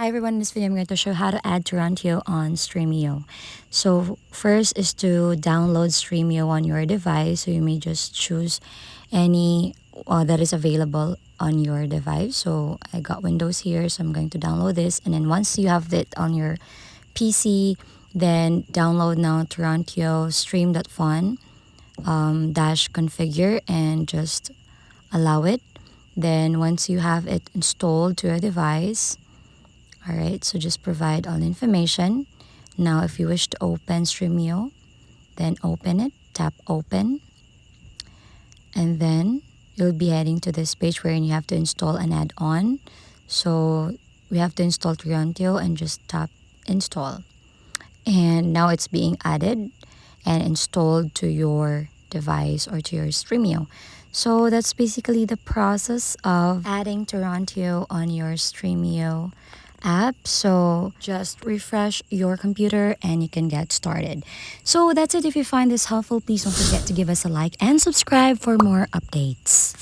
Hi everyone, in this video I'm going to show how to add Torrentio on Stremio. So first is to download Stremio on your device. So you may just choose any that is available on your device. So I got Windows here, so I'm going to download this. And then once you have it on your PC, then download now Torrentio stream.fun dash configure and just allow it. Then once you have it installed to your device, all right, so just provide all information. Now, if you wish to open Stremio, then open it, tap open, and then you'll be heading to this page wherein you have to install an add-on. So we have to install Torrentio and just tap install. And now it's being added and installed to your device or to your Stremio. So that's basically the process of adding Torrentio on your Stremio app. So just refresh your computer and you can get started. So that's it. If you find this helpful, please don't forget to give us a like and subscribe for more updates.